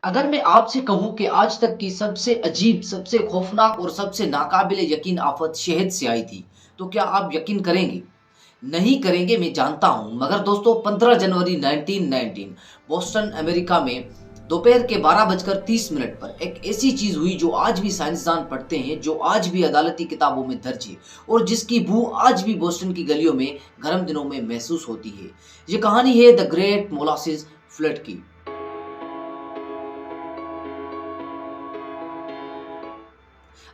अगर मैं आपसे कहूं कि आज तक की सबसे अजीब, सबसे खौफनाक और सबसे नाकाबिल यकीन आफत शहद से आई थी, तो क्या आप यकीन करेंगे? नहीं करेंगे, मैं जानता हूं। मगर दोस्तों, 15 जनवरी 1919 बोस्टन, अमेरिका में दोपहर के 12:30 पर एक ऐसी चीज हुई जो आज भी साइंसदान पढ़ते हैं, जो आज भी अदालती किताबों में दर्ज है और जिसकी बू आज भी बोस्टन की गलियों में गर्म दिनों में महसूस होती है। ये कहानी है द ग्रेट मोलासिस फ्लड की।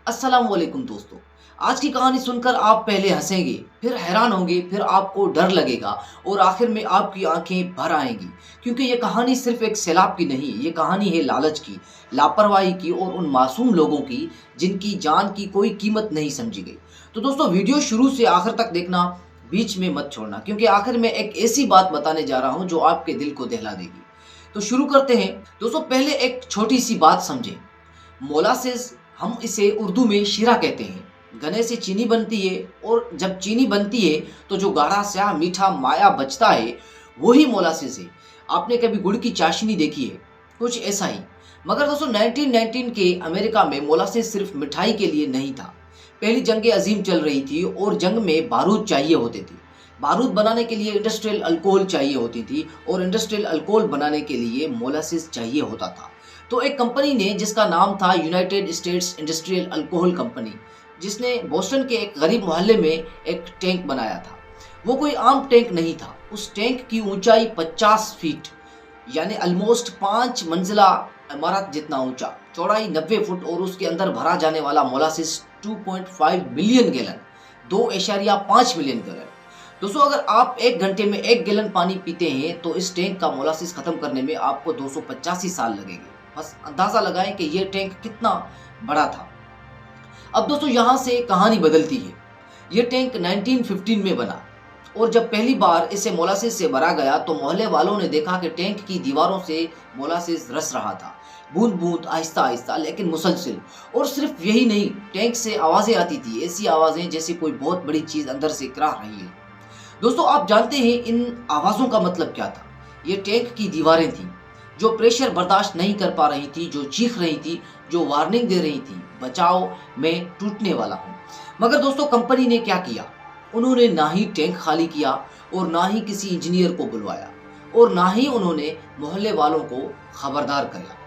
अस्सलाम वालेकुम दोस्तों। आज की कहानी सुनकर आप पहले हंसेंगे, फिर हैरान होंगे, फिर आपको डर लगेगा और आखिर में आपकी आंखें भर आएंगी, क्योंकि ये कहानी सिर्फ एक सैलाब की नहीं, ये कहानी है लालच की, लापरवाही की और उन मासूम लोगों की जिनकी जान की कोई कीमत नहीं समझी गई। तो दोस्तों, वीडियो शुरू से आखिर तक देखना, बीच में मत छोड़ना, क्योंकि आखिर में एक ऐसी बात बताने जा रहा हूं जो आपके दिल को दहला देगी। तो शुरू करते हैं दोस्तों। पहले एक छोटी सी बात समझें। मोलासिस, हम इसे उर्दू में शीरा कहते हैं। गन्ने से चीनी बनती है और जब चीनी बनती है तो जो गाढ़ा स्याह मीठा माया बचता है वही मोलासिस है। आपने कभी गुड़ की चाशनी देखी है? कुछ ऐसा ही। मगर दोस्तों, 1919 के अमेरिका में मोलासिस सिर्फ मिठाई के लिए नहीं था। पहली जंग अजीम चल रही थी और जंग में बारूद चाहिए होते थे। बारूद बनाने के लिए इंडस्ट्रियल अल्कोहल चाहिए होती थी और इंडस्ट्रियल अल्कोहल बनाने के लिए मोलासिस चाहिए होता था। तो एक कंपनी ने, जिसका नाम था United states industrial alcohol company, जिसने बोस्टन के एक गरीब मोहल्ले में एक टैंक बनाया था। वो कोई आम टैंक नहीं था। उस टैंक की ऊंचाई 50 फीट यानी ऑलमोस्ट 5 मंजिला इमारत जितना ऊंचा, चौड़ाई 90 फुट और उसके अंदर भरा जाने वाला molasses 2.5 million gallon, 2.5 million gallon. दोस्तों, अगर आप एक घंटे में 1 गैलन पानी पीते हैं तो इस टैंक का मोलासिस खत्म करने में आपको 285 साल लगेंगे। बस अंदाजा लगाएं कि ये टैंक कितना बड़ा था। अब दोस्तों, यहां से कहानी बदलती है। ये टैंक 1915 में बना और जब पहली बार इसे मोलासिस से भरा गया तो मोहल्ले वालों ने देखा कि टैंक की दीवारों से मोलासिस रस रहा था, बूंद बूंद, आहिस्ता आहिस्ता, लेकिन मुसलसल। और सिर्फ यही नहीं, टैंक से आवाजें आती थी, ऐसी आवाजें जैसे कोई बहुत बड़ी चीज अंदर से कराह रही है। दोस्तों, आप जानते हैं इन आवाजों का मतलब क्या था? ये टैंक की दीवारें थी जो प्रेशर बर्दाश्त नहीं कर पा रही थी, जो चीख रही थी, जो वार्निंग दे रही थी, बचाओ मैं टूटने वाला हूं। मगर दोस्तों, कंपनी ने क्या किया? उन्होंने ना ही टैंक खाली किया और ना ही किसी इंजीनियर को बुलवाया और ना ही उन्होंने मोहल्ले वालों को खबरदार किया।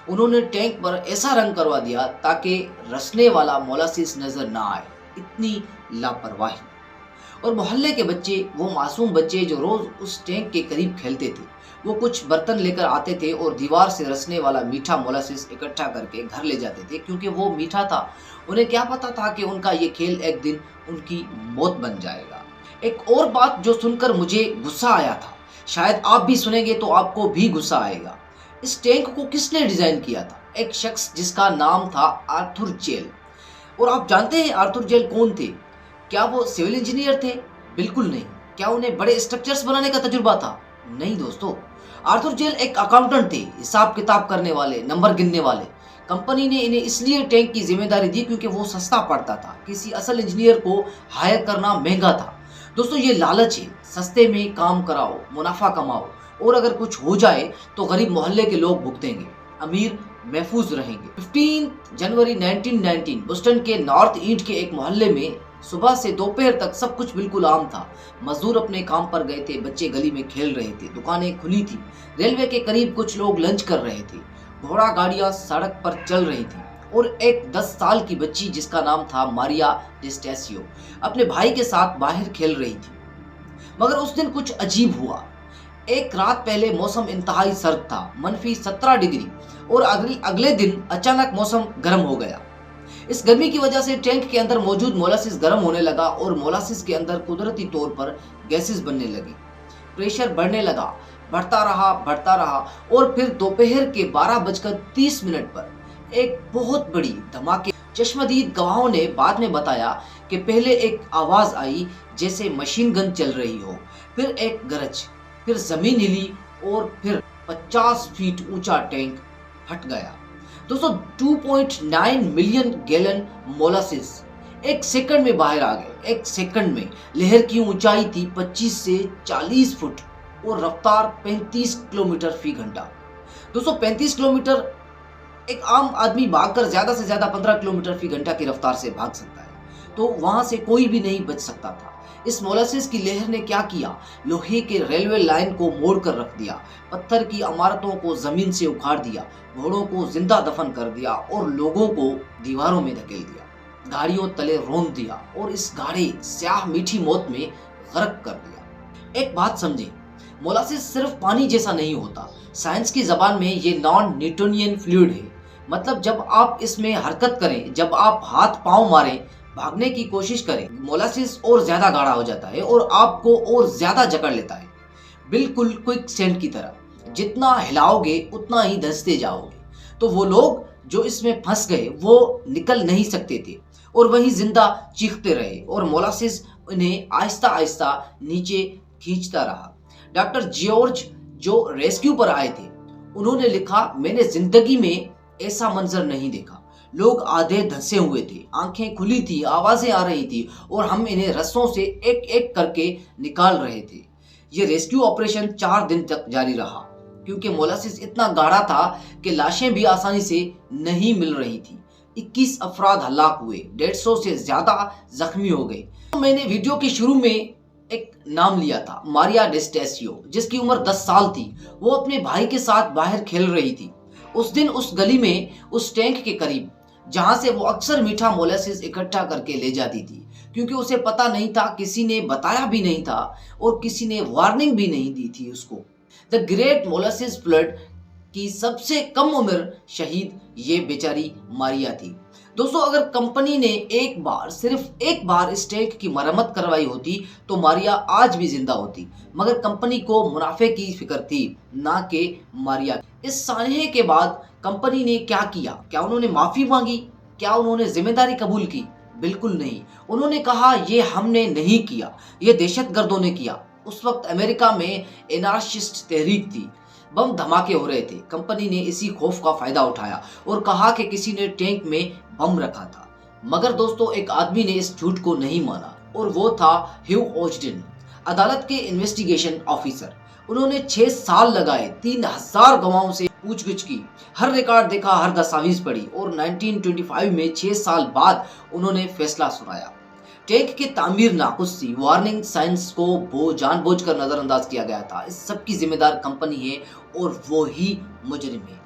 उन्होंने टैंक पर ऐसा रंग करवा दिया ताकि रसने वाला मोलासिस नजर ना आए। इतनी लापरवाही। और मोहल्ले के बच्चे, वो मासूम बच्चे जो रोज उस टैंक के करीब खेलते थे, वो कुछ बर्तन लेकर आते थे और दीवार से रसने वाला मीठा मोलासिस इकट्ठा करके घर ले जाते थे, क्योंकि वो मीठा था। उन्हें क्या पता था कि उनका ये खेल एक दिन उनकी मौत बन जाएगा। एक और बात जो सुनकर मुझे गुस्सा आया था, शायद आप भी सुनेंगे तो आपको भी गुस्सा आएगा। इस टैंक को किसने डिजाइन किया था? एक शख्स जिसका नाम था आर्थर जेल। और आप जानते हैं आर्थर जेल कौन थे? क्या वो सिविल इंजीनियर थे? बिल्कुल नहीं। क्या उन्हें बड़े स्ट्रक्चर्स बनाने का तजुर्बा था? नहीं दोस्तों। आर्थर जेल एक अकाउंटेंट थे, हिसाब किताब करने वाले, नंबर गिनने वाले। कंपनी ने इन्हें इसलिए टैंक की जिम्मेदारी दी क्योंकि वो सस्ता पड़ता था। किसी असल इंजीनियर को हायर करना महंगा था। दोस्तों, ये लालच है। सस्ते में काम कराओ, मुनाफा कमाओ और अगर कुछ हो जाए तो गरीब मोहल्ले के लोग भुगतेंगे, अमीर महफूज रहेंगे। 15 जनवरी 1919 बोस्टन के नॉर्थ ईस्ट के एक मोहल्ले में सुबह से दोपहर तक सब कुछ बिल्कुल आम था। मजदूर अपने काम पर गए थे, बच्चे गली में खेल रहे थे, दुकानें खुली थी, रेलवे के करीब कुछ लोग लंच कर रहे थे, घोड़ा गाड़ियां सड़क पर चल रही थी और एक 10 साल की बच्ची जिसका नाम था मारिया डिस्टेसियो अपने भाई के साथ बाहर खेल रही थी। मगर उस दिन कुछ अजीब हुआ। एक रात पहले मौसम इंतहाई सर्द था, -17 डिग्री, और अगले दिन अचानक मौसम गर्म हो गया। इस गर्मी की वजह से टैंक के अंदर मौजूद मोलासिस गर्म होने लगा और मोलासिस के अंदर कुदरती तौर पर गैसेस बनने लगी। प्रेशर बढ़ने लगा, बढ़ता रहा और फिर दोपहर के 12:30 पर एक बहुत बड़ी धमाके। चश्मदीद गवाहों ने बाद में बताया कि पहले एक आवाज आई जैसे मशीन गन चल रही हो, फिर एक गरज, फिर जमीन हिली और फिर 50 फीट ऊंचा टैंक फट गया। दोस्तों, 2.9 मिलियन गैलन मोलासिस एक सेकंड में बाहर आ गए। एक सेकंड में। लहर की ऊंचाई थी 25 से 40 फुट और रफ्तार 35 किलोमीटर फी घंटा। 235 किलोमीटर एक आम आदमी भागकर ज्यादा से ज्यादा 15 किलोमीटर फी घंटा की रफ्तार से भाग सकता है, तो वहां से कोई भी नहीं बच सकता था। इस मोलासिस की लहर ने क्या किया, लोहे के रेलवे लाइन को मोड़ कर रख दिया, पत्थर की इमारतों को जमीन से उखाड़ दिया, घोड़ों को जिंदा दफन कर दिया और लोगों को दीवारों में धकेल दिया, गाड़ियों तले रोंद दिया और इस गाढ़े स्याह मीठी मौत में गर्क कर दिया। एक बात समझे, मोलासिस सिर्फ पानी जैसा नहीं होता, साइंस की जबान में ये नॉन न्यूटोनियन फ्लूइड है। मतलब जब आप इसमें हरकत करें, जब आप हाथ पांव मारें, भागने की कोशिश करें, मोलासिस और ज्यादा गाढ़ा हो जाता है और आपको और ज्यादा जकड़ लेता है, बिल्कुल क्विक सैंड की तरह। जितना हिलाओगे उतना ही धंसते जाओगे। तो वो लोग जो इसमें फंस गए वो निकल नहीं सकते थे और वही जिंदा चीखते रहे और मोलासिस उन्हें आहिस्ता आहिस्ता नीचे खींचता रहा। डॉक्टर जॉर्ज जो रेस्क्यू पर आए थे, उन्होंने लिखा, मैंने जिंदगी में ऐसा मंजर नहीं देखा। लोग आधे धंसे हुए थे, आंखें खुली थी, आवाजें आ रही थी और हम इन्हें रस्सों से एक एक करके निकाल रहे थे। ये रेस्क्यू ऑपरेशन 4 दिन तक जारी रहा क्योंकि मोलासिस इतना गाढ़ा था कि लाशें भी आसानी से नहीं मिल रही थी। 21 अफराद हलाक हुए, 150 से ज्यादा जख्मी हो गए। तो मैंने वीडियो के शुरू में एक नाम लिया था, मारिया डेस्टेसियो, जिसकी उम्र 10 साल थी। वो अपने भाई के साथ बाहर खेल रही थी। उस दिन उस गली में, उस टैंक के करीब, जहां से वो अक्सर मीठा मोलासिस इकट्ठा करके ले जाती थी, क्योंकि उसे पता नहीं था, किसी ने बताया भी नहीं था और किसी ने वार्निंग भी नहीं दी थी उसको। द ग्रेट मोलासिस फ्लड की सबसे कम उम्र शहीद ये बेचारी मारिया थी। दोस्तों, अगर कंपनी ने एक बार, सिर्फ एक बार इस टैंक की मरम्मत करवाई होती तो मारिया आज भी जिंदा होती, मगर कंपनी को मुनाफे की फिक्र थी, ना कि मारिया। इस सानहे के बाद कंपनी ने क्या किया? क्या उन्होंने माफी मांगी? क्या उन्होंने जिम्मेदारी कबूल की? बिल्कुल नहीं। उन्होंने कहा, ये हमने नहीं किया, ये दहशतगर्दों ने किया। उस वक्त अमेरिका में एनार्शिस्ट तहरीक थी, बम धमाके हो रहे थे। कंपनी ने इसी खौफ का फायदा उठाया और कहा कि किसी ने टैंक में बम रखा था। मगर दोस्तों, एक आदमी ने इस झूठ को नहीं माना और वो था ह्यू ओजडेन, अदालत के इन्वेस्टिगेशन ऑफिसर। उन्होंने 6 साल लगाए, 3000 गवाहों से पूछगिछ की, हर रिकॉर्ड देखा, हर दस्तावेज पढ़ी और 1925 में 6 साल बाद उन्होंने फैसला सुनाया। टैंक की तामीर नाकुस थी, वार्निंग साइंस को जानबूझकर नजरअंदाज किया गया था। इस सब की जिम्मेदार कंपनी है और वो ही मुजरिम है।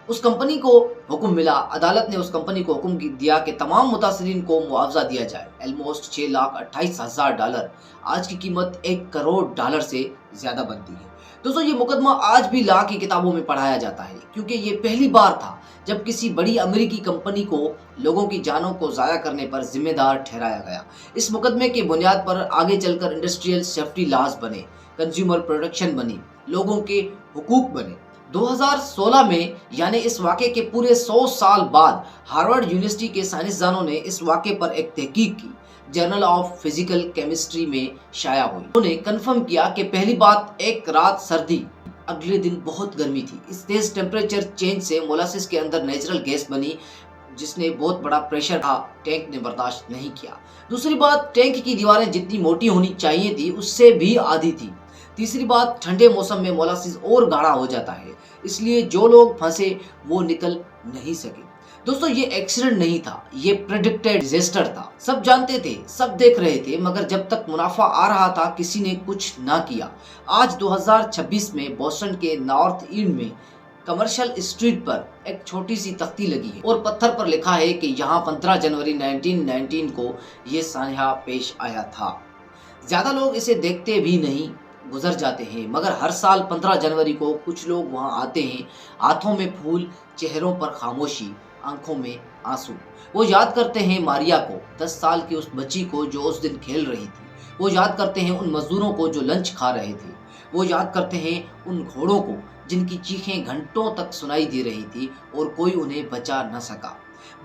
उस कंपनी को हुक्म मिला, अदालत ने उस कंपनी को हुक्म दिया कि तमाम मुतासिरीन को मुआवजा दिया जाए। ऑलमोस्ट $6,28,000, आज की कीमत $1 करोड़ से ज्यादा बनती है। दोस्तों, ये मुकदमा आज भी लॉ की किताबों में पढ़ाया जाता है क्योंकि ये पहली बार था जब किसी बड़ी अमेरिकी कंपनी को लोगों की जानों को जाया करने पर जिम्मेदार ठहराया गया। इस मुकदमे की बुनियाद पर आगे चलकर इंडस्ट्रियल सेफ्टी लॉज बने, कंज्यूमर प्रोटेक्शन बनी, लोगों के हुकूक बने। 2016 में, यानी इस वाक़े के पूरे 100 साल बाद, हार्वर्ड यूनिवर्सिटी के साइंसदानों ने इस वाक़े पर एक तहकीक की, जर्नल ऑफ फिजिकल केमिस्ट्री में शाया हुई। उन्होंने कंफर्म किया कि पहली बात, एक रात सर्दी, अगले दिन बहुत गर्मी थी। इस तेज टेम्परेचर चेंज से मोलासिस के अंदर नेचुरल गैस बनी, जिसने बहुत बड़ा प्रेशर था, टैंक ने बर्दाश्त नहीं किया। दूसरी बात, टैंक की दीवारें जितनी मोटी होनी चाहिए थी उससे भी आधी थी। तीसरी बात, ठंडे मौसम में मोलासिस और गाढ़ा हो जाता है, इसलिए जो लोग फंसे वो निकल नहीं सके। दोस्तों, ये एक्सीडेंट नहीं था, ये प्रेडिक्टेड डिजास्टर था। सब जानते थे, सब देख रहे थे, मगर जब तक मुनाफा आ रहा था किसी ने कुछ ना किया। आज 2026 में बोस्टन के नॉर्थ एंड में कमर्शियल स्ट्रीट पर एक छोटी सी तख्ती लगी है और पत्थर पर लिखा है कि यहाँ 15 जनवरी 1919 को ये सानहा पेश आया था। ज्यादा लोग इसे देखते भी नहीं, गुजर जाते हैं, मगर हर साल 15 जनवरी को कुछ लोग वहां आते हैं, हाथों में फूल, चेहरों पर खामोशी, आंखों में आंसू। वो याद करते हैं मारिया को, 10 साल की उस बच्ची को जो उस दिन खेल रही थी। वो याद करते हैं उन मजदूरों को जो लंच खा रहे थे। वो याद करते हैं उन घोड़ों को जिनकी चीखें घंटों तक सुनाई दे रही थी और कोई उन्हें बचा न सका।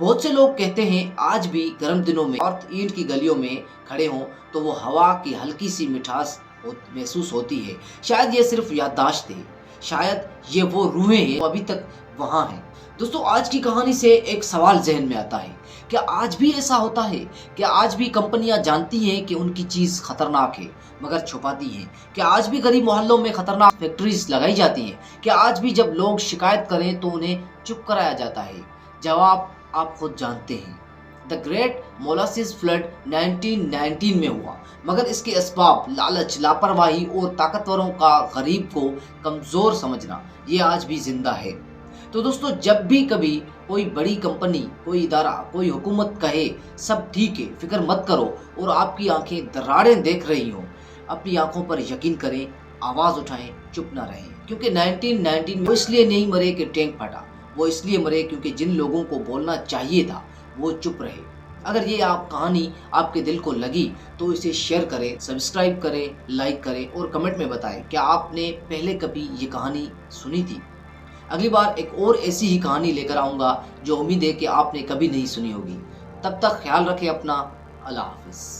बहुत से लोग कहते हैं आज भी गर्म दिनों में नॉर्थ एंड की गलियों में खड़े हों तो वो हवा की हल्की सी मिठास महसूस होती है। शायद ये सिर्फ याददाश्त है, शायद ये वो रूहें हैं जो अभी तक वहाँ हैं। दोस्तों, आज की कहानी से एक सवाल ज़हन में आता है, क्या आज भी ऐसा होता है? क्या आज भी कंपनियाँ जानती हैं कि उनकी चीज़ खतरनाक है, मगर छुपाती हैं? क्या आज भी गरीब मोहल्लों में खतरनाक फैक्ट्रीज़ लगाई जाती हैं? क्या आज भी जब लोग शिकायत करें तो उन्हें चुप कराया जाता है? जवाब आप खुद जानते हैं। द ग्रेट मोलासिस फ्लड 1919 में हुआ, मगर इसके असबाब लालच, लापरवाही और ताकतवरों का गरीब को कमज़ोर समझना, ये आज भी जिंदा है। तो दोस्तों, जब भी कभी कोई बड़ी कंपनी, कोई इदारा, कोई हुकूमत कहे सब ठीक है, फिक्र मत करो, और आपकी आंखें दरारें देख रही हों, अपनी आंखों पर यकीन करें, आवाज़ उठाएं, चुप ना रहें। क्योंकि 1919 में वो इसलिए नहीं मरे कि टैंक फटा, वो इसलिए मरे क्योंकि जिन लोगों को बोलना चाहिए था वो चुप रहे। अगर ये आप कहानी आपके दिल को लगी तो इसे शेयर करें, सब्सक्राइब करें, लाइक करें और कमेंट में बताएं क्या आपने पहले कभी ये कहानी सुनी थी। अगली बार एक और ऐसी ही कहानी लेकर आऊँगा जो उम्मीद है कि आपने कभी नहीं सुनी होगी। तब तक ख्याल रखें अपना। अल्लाह हाफ़िज़।